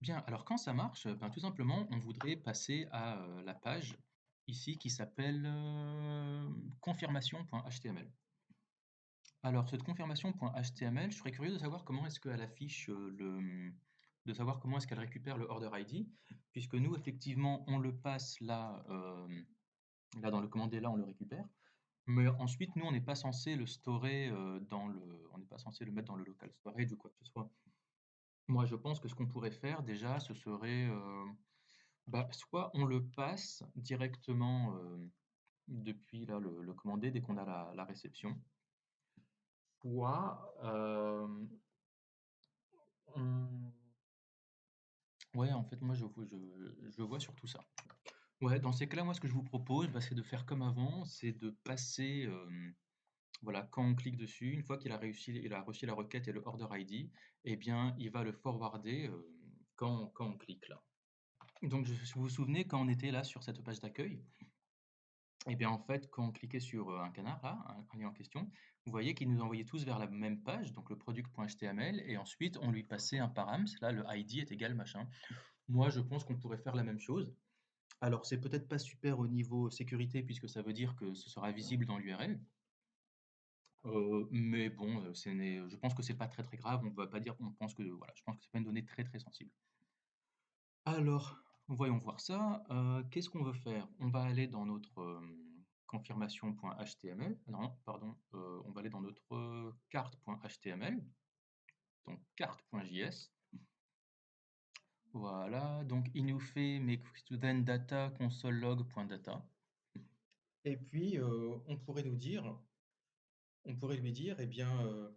Bien, alors quand ça marche, ben, tout simplement, on voudrait passer à, la page ici qui s'appelle, confirmation.html. Alors cette confirmation.html, je serais curieux de savoir comment est-ce qu'elle affiche, de savoir comment est-ce qu'elle récupère le order ID, puisque nous effectivement on le passe là, là dans le commandé là on le récupère, mais ensuite nous on n'est pas censé le storer, on n'est pas censé le mettre dans le local storage ou quoi que ce soit. Moi je pense que ce qu'on pourrait faire déjà ce serait, bah, soit on le passe directement, depuis là le commandé dès qu'on a la réception, soit, on ouais, en fait, moi, je vois surtout ça. Ouais, dans ces cas-là, moi, ce que je vous propose, bah, c'est de faire comme avant, c'est de passer, voilà, quand on clique dessus, une fois il a reçu la requête et le order ID, eh bien, il va le forwarder, quand on clique là. Donc je si vous vous souvenez, quand on était là sur cette page d'accueil, et bien, en fait, quand on cliquait sur, un canard là, un lien en question, vous voyez qu'il nous envoyait tous vers la même page, donc le product.html et ensuite on lui passait un params, là, le ID est égal machin. Moi, je pense qu'on pourrait faire la même chose. Alors, c'est peut-être pas super au niveau sécurité puisque ça veut dire que ce sera visible dans l'URL, mais bon, je pense que c'est pas très, très grave. On va pas dire on pense que voilà, je pense que c'est pas une donnée très, très sensible. Alors, voyons voir ça. Qu'est-ce qu'on veut faire? On va aller dans notre confirmation.html. Non, pardon, on va aller dans notre carte.html, donc carte.js. Voilà, donc il nous fait make student data console log.data. Et puis, on pourrait lui dire, eh bien,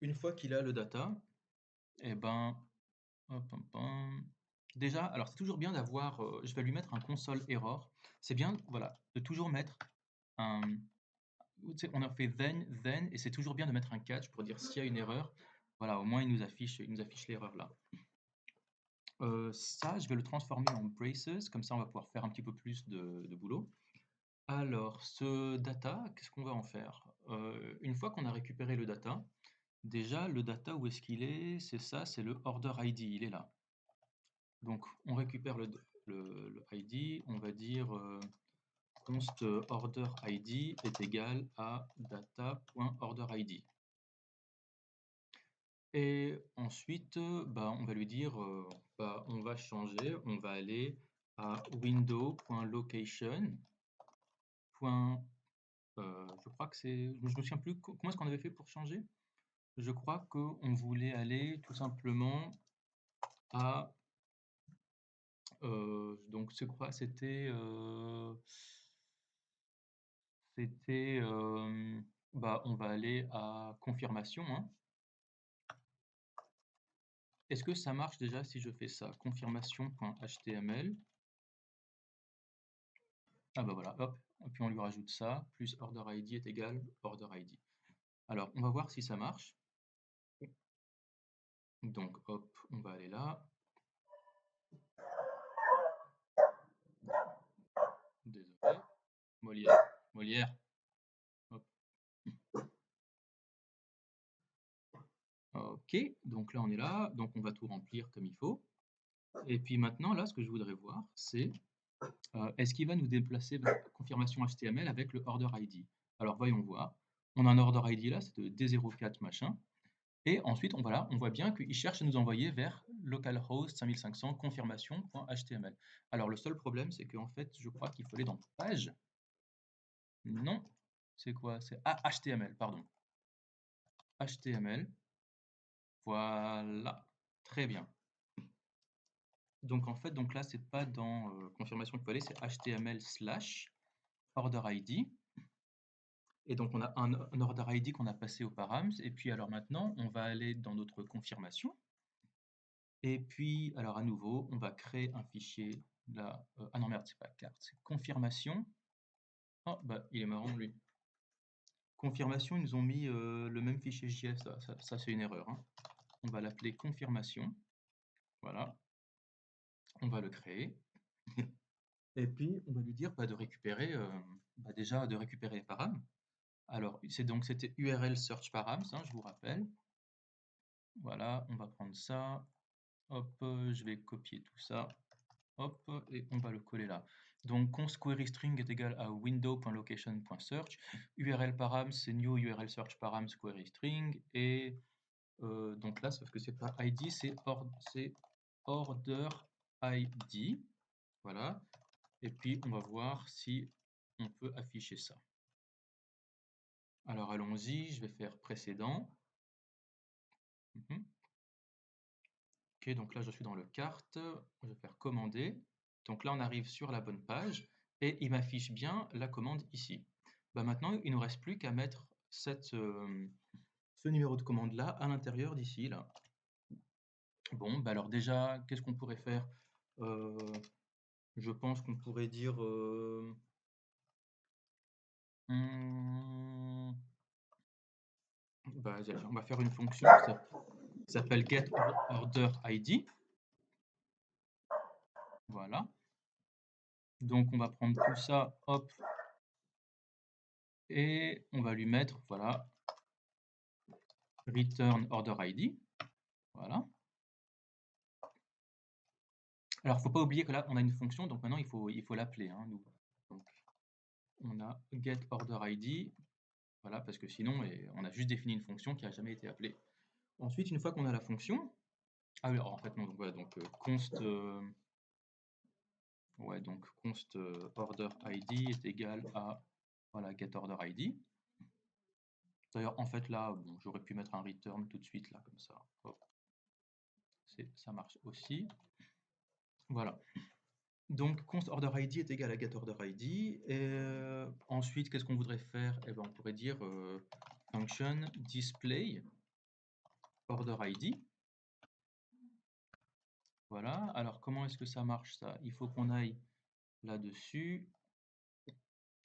une fois qu'il a le data, eh ben, hop, hop, hum. Déjà, alors c'est toujours bien d'avoir, je vais lui mettre un console error. C'est bien, voilà, de toujours mettre un, tu sais, on a fait then, et c'est toujours bien de mettre un catch pour dire s'il y a une erreur. Voilà, au moins il nous affiche l'erreur là. Ça, je vais le transformer en braces, comme ça on va pouvoir faire un petit peu plus de boulot. Alors, ce data, qu'est-ce qu'on va en faire? Une fois qu'on a récupéré le data, déjà le data, où est-ce qu'il est? C'est ça, c'est le order ID, il est là. Donc on récupère le ID, on va dire const order ID est égal à data.orderID. Et ensuite, bah, on va lui dire, bah, on va changer, on va aller à window.location. Je crois que c'est, je me souviens plus, comment est-ce qu'on avait fait pour changer? Je crois qu'on voulait aller tout simplement à, donc c'est quoi? C'était, bah, on va aller à confirmation, hein. Est-ce que ça marche déjà si je fais ça? Confirmation.html. Ah bah voilà, hop, et puis on lui rajoute ça, plus order ID est égal order ID. Alors, on va voir si ça marche. Donc, hop, on va aller là. Désolé. Molière. Molière. Hop. Ok, donc là on est là, donc on va tout remplir comme il faut. Et puis maintenant, là, ce que je voudrais voir, c'est est-ce qu'il va nous déplacer la confirmation HTML avec le order ID? Alors voyons voir. On a un order ID là, c'est de D04 machin. Et ensuite, voilà, on voit bien qu'il cherche à nous envoyer vers localhost 5500 confirmation.html. Alors le seul problème, c'est qu'en fait, je crois qu'il faut aller dans page. Non, c'est quoi? C'est HTML, pardon. HTML. Voilà, très bien. Donc en fait, donc là, c'est pas dans confirmation qu'il faut aller, c'est HTML slash order ID. Et donc on a un order ID qu'on a passé au params. Et puis alors maintenant, on va aller dans notre confirmation. Et puis, alors à nouveau, on va créer un fichier là. Ah non, merde, c'est pas carte, c'est confirmation. Oh, bah, il est marrant, lui. Confirmation, ils nous ont mis le même fichier JS, ça c'est une erreur, hein. On va l'appeler confirmation. Voilà, on va le créer. Et puis, on va lui dire bah, de récupérer, bah, déjà de récupérer les params. Alors, c'était URL search params, hein, je vous rappelle. Voilà, on va prendre ça. Hop, je vais copier tout ça. Hop, et on va le coller là. Donc const query string est égal à window.location.search. URL param, c'est new URL search params query string. Et donc là, sauf que c'est pas ID, c'est order ID. Voilà. Et puis on va voir si on peut afficher ça. Alors allons-y, je vais faire précédent. Ok, donc là je suis dans le carte, je vais faire commander. Donc là on arrive sur la bonne page et il m'affiche bien la commande ici. Bah maintenant il ne nous reste plus qu'à mettre ce numéro de commande là à l'intérieur d'ici là. Bon, bah alors déjà, qu'est-ce qu'on pourrait faire? Je pense qu'on pourrait dire bah, on va faire une fonction qui s'appelle getOrderID. Voilà. Donc on va prendre tout ça, hop, et on va lui mettre, voilà, return order ID. Voilà. Alors, il ne faut pas oublier que là, on a une fonction, donc maintenant, il faut l'appeler. Hein, nous. Donc, on a getOrderID, voilà, parce que sinon, on a juste défini une fonction qui n'a jamais été appelée. Ensuite, une fois qu'on a la fonction, ah oui, alors en fait, non, donc, voilà, donc const, ouais, donc const order ID est égal à voilà, getOrderID. D'ailleurs, en fait, là, bon, j'aurais pu mettre un return tout de suite, là, comme ça. Hop. Ça marche aussi. Voilà. Donc, const order ID est égal à getOrderID. Et ensuite, qu'est-ce qu'on voudrait faire? Eh ben, on pourrait dire function display order ID. Voilà. Alors, comment est-ce que ça marche ça? Il faut qu'on aille là-dessus.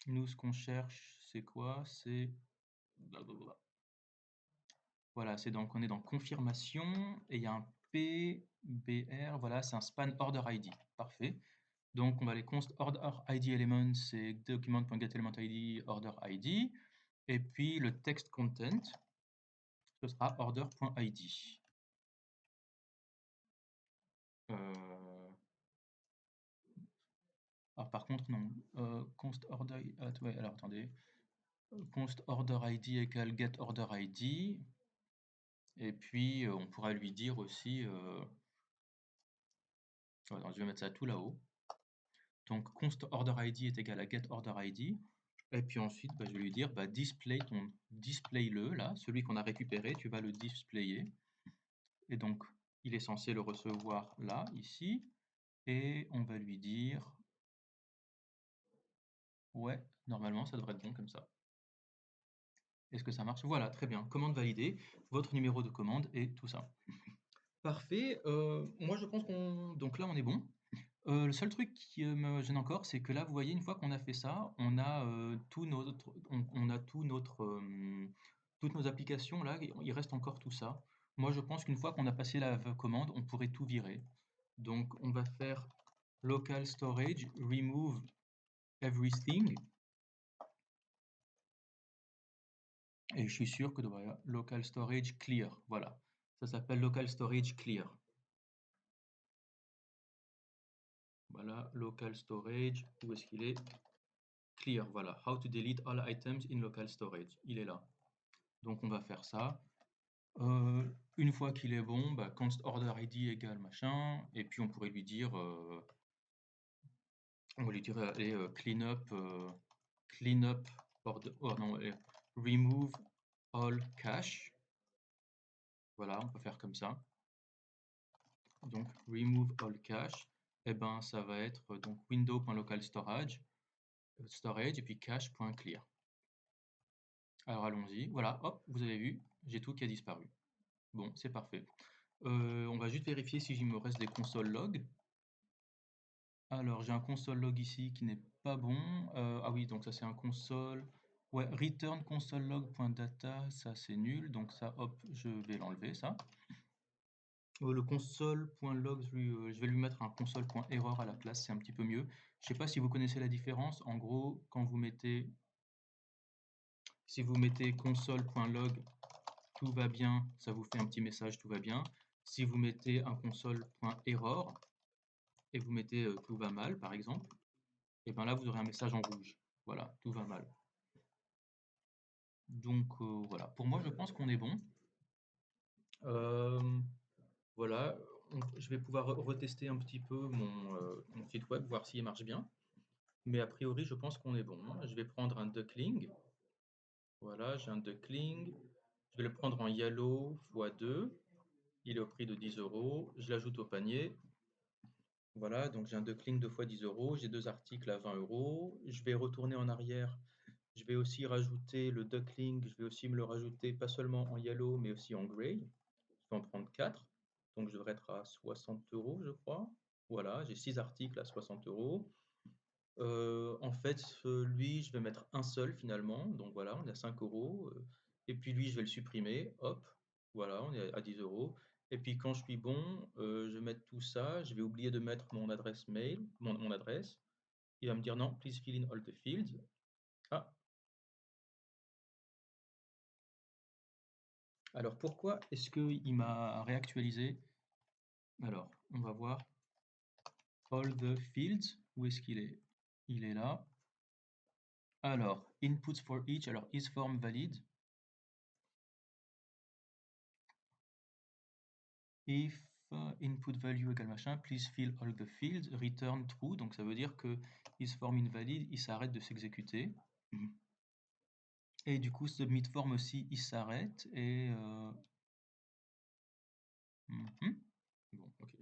Nous, ce qu'on cherche, c'est quoi? C'est voilà, c'est donc on est dans confirmation et il y a un PBR. Voilà, c'est un span order ID. Parfait. Donc, on va aller const order ID element, c'est document.getElementID order ID. Et puis, le text content, ce sera order.id. Ah, par contre, non. Const order... ouais, alors, attendez. Const order ID égale get order ID. Et puis, on pourra lui dire aussi... attends, je vais mettre ça tout là-haut. Donc, const order ID est égal à get order ID. Et puis ensuite, bah, je vais lui dire, bah, display-le, là, celui qu'on a récupéré, tu vas le displayer. Et donc, il est censé le recevoir là, ici. Et on va lui dire, ouais, normalement, ça devrait être bon comme ça. Est-ce que ça marche? Voilà, très bien. Commande validée, votre numéro de commande et tout ça. Parfait. Moi, je pense qu'on... Donc là, on est bon. Le seul truc qui me gêne encore, c'est que là, vous voyez, une fois qu'on a fait ça, on a on a toutes nos applications là, il reste encore tout ça. Moi, je pense qu'une fois qu'on a passé la commande, on pourrait tout virer. Donc, on va faire local storage, remove everything. Et je suis sûr que voilà, local storage clear. Voilà, ça s'appelle local storage clear. Voilà, local storage, où est-ce qu'il est? Clear, voilà. How to delete all items in local storage. Il est là. Donc on va faire ça. Une fois qu'il est bon, bah, const order ID égale machin. Et puis on pourrait lui dire, on va lui dire allez, clean up order, oh non, remove all cache. Voilà, on peut faire comme ça. Donc remove all cache, et ben ça va être donc window.local storage et puis cache.clear. Alors allons-y, voilà, hop, vous avez vu, j'ai tout qui a disparu. Bon, c'est parfait. On va juste vérifier si il me reste des console log. Alors j'ai un console log ici qui n'est pas bon. Ah oui, donc ça c'est un console. Ouais, return console log.data, ça c'est nul, donc ça hop, je vais l'enlever ça. Le console.log, je vais lui mettre un console.error à la place, c'est un petit peu mieux. Je sais pas si vous connaissez la différence. En gros, quand vous mettez, si vous mettez console.log, tout va bien, ça vous fait un petit message, tout va bien. Si vous mettez un console.error et vous mettez tout va mal, par exemple, et bien là, vous aurez un message en rouge. Voilà, tout va mal. Donc voilà, pour moi, je pense qu'on est bon. Voilà, je vais pouvoir retester un petit peu mon site web, voir s'il marche bien. Mais a priori, je pense qu'on est bon. Je vais prendre un duckling. Voilà, j'ai un duckling. Je vais le prendre en yellow x2. Il est au prix de 10 euros. Je l'ajoute au panier. Voilà, donc j'ai un duckling 2 fois 10 euros. J'ai deux articles à 20 euros. Je vais retourner en arrière. Je vais aussi rajouter le duckling. Je vais aussi me le rajouter pas seulement en yellow, mais aussi en grey. Je vais en prendre 4. Donc je devrais être à 60 euros, je crois. Voilà, j'ai 6 articles à 60 euros. En fait, lui, je vais mettre un seul finalement. Donc voilà, on est à 5 euros. Et puis lui, je vais le supprimer. Hop, voilà, on est à 10 euros. Et puis quand je suis bon, je vais mettre tout ça. Je vais oublier de mettre mon adresse mail, mon adresse. Il va me dire non, please fill in all the fields. Ah, alors pourquoi est-ce qu'il m'a réactualisé? Alors, on va voir. All the fields, où est-ce qu'il est? Il est là. Alors, inputs for each, alors is form valid? If input value égale machin, please fill all the fields, return true, donc ça veut dire que is form invalid, il s'arrête de s'exécuter. Et du coup, submit form aussi, il s'arrête et bon, ok,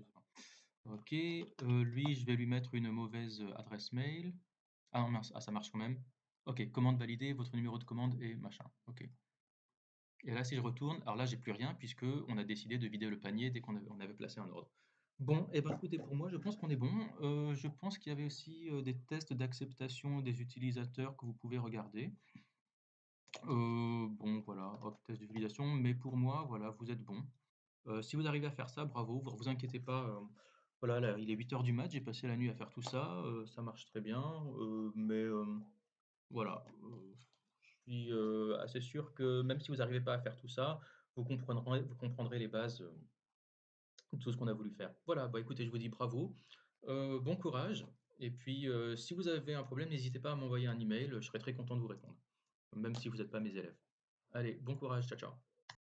ok. Lui, je vais lui mettre une mauvaise adresse mail. Ah non, mince, ah, ça marche quand même. Ok, commande validée, votre numéro de commande est machin. Ok. Et là, si je retourne, alors là, j'ai plus rien puisque on a décidé de vider le panier dès on avait placé un ordre. Bon, et ben écoutez, pour moi, je pense qu'on est bon. Je pense qu'il y avait aussi des tests d'acceptation des utilisateurs que vous pouvez regarder. Bon, voilà, hop, test d'utilisation, mais pour moi, voilà, vous êtes bon. Si vous arrivez à faire ça, bravo, vous vous inquiétez pas. Voilà, là, il est 8 heures du mat, j'ai passé la nuit à faire tout ça, ça marche très bien, mais voilà, je suis assez sûr que même si vous n'arrivez pas à faire tout ça, vous comprendrez les bases de tout ce qu'on a voulu faire. Voilà, bah écoutez, je vous dis bravo, bon courage, et puis si vous avez un problème, n'hésitez pas à m'envoyer un email, je serai très content de vous répondre, même si vous n'êtes pas mes élèves. Allez, bon courage, ciao ciao.